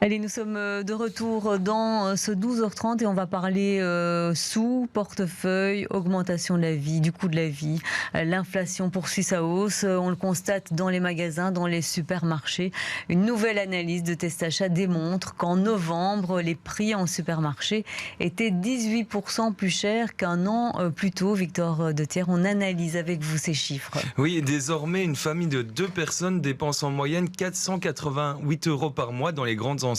Allez, nous sommes de retour dans ce 12h30 et on va parler sous, portefeuille, augmentation de la vie, du coût de la vie. L'inflation poursuit sa hausse. On le constate dans les magasins, dans les supermarchés. Une nouvelle analyse de Testachat démontre qu'en novembre, les prix en supermarché étaient 18% plus chers qu'un an plus tôt. Victor Dethier, on analyse avec vous ces chiffres. Oui, désormais, une famille de 2 personnes dépense en moyenne 488 € par mois dans les grandes enseignes,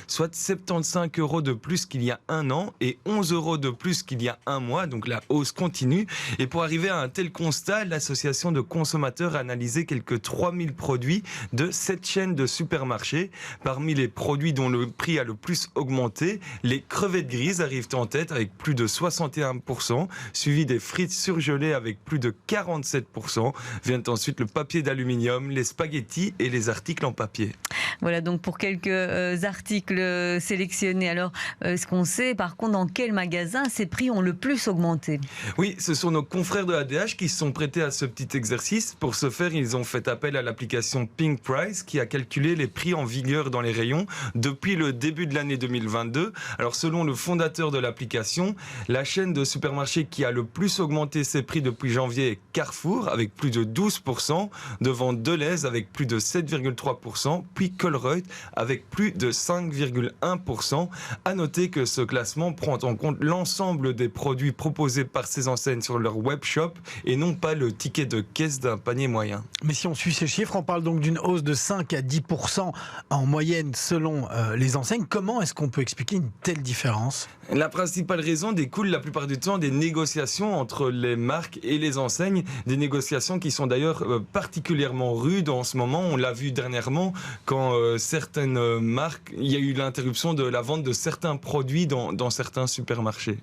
soit 75 € de plus qu'il y a un an et 11 € de plus qu'il y a un mois. Donc la hausse continue. Et pour arriver à un tel constat, l'association de consommateurs a analysé quelques 3000 produits de 7 chaînes de supermarchés. Parmi les produits dont le prix a le plus augmenté, les crevettes grises arrivent en tête avec plus de 61%, suivi des frites surgelées avec plus de 47%. Viennent ensuite le papier d'aluminium, les spaghettis et les articles en papier. Voilà donc pour quelques articles sélectionnés. Alors, est-ce qu'on sait par contre dans quel magasin ces prix ont le plus augmenté? Oui, ce sont nos confrères de ADH qui se sont prêtés à ce petit exercice. Pour ce faire, ils ont fait appel à l'application Pink Price qui a calculé les prix en vigueur dans les rayons depuis le début de l'année 2022. Alors selon le fondateur de l'application, la chaîne de supermarchés qui a le plus augmenté ses prix depuis janvier est Carrefour avec plus de 12%, devant Delhaize avec plus de 7,3%, puis Colruyt avec plus de 5,1%. À noter que ce classement prend en compte l'ensemble des produits proposés par ces enseignes sur leur webshop et non pas le ticket de caisse d'un panier moyen. Mais si on suit ces chiffres, on parle donc d'une hausse de 5 à 10% en moyenne selon les enseignes. Comment est-ce qu'on peut expliquer une telle différence? La principale raison découle la plupart du temps des négociations entre les marques et les enseignes, des négociations qui sont d'ailleurs particulièrement rudes en ce moment. On l'a vu dernièrement quand certaines marques, il y a eu l'interruption de la vente de certains produits dans certains supermarchés.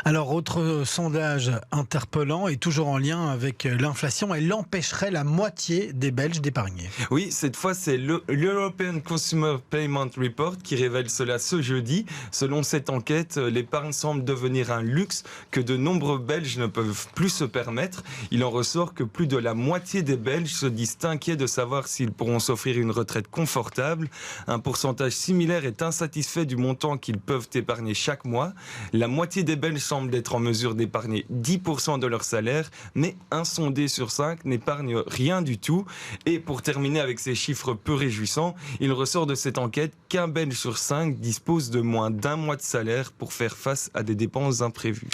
Alors, autre sondage interpellant et toujours en lien avec l'inflation, elle empêcherait la moitié des Belges d'épargner. Oui, cette fois, c'est l'European Consumer Payment Report qui révèle cela ce jeudi. Selon cette enquête, l'épargne semble devenir un luxe que de nombreux Belges ne peuvent plus se permettre. Il en ressort que plus de la moitié des Belges se disent inquiets de savoir s'ils pourront s'offrir une retraite confortable. Un pourcentage similaire est insatisfait du montant qu'ils peuvent épargner chaque mois. La moitié des Belges semblent être en mesure d'épargner 10% de leur salaire, mais un sondé sur 5 n'épargne rien du tout. Et pour terminer avec ces chiffres peu réjouissants, il ressort de cette enquête qu'un Belge sur 5 dispose de moins d'un mois de salaire pour faire face à des dépenses imprévues.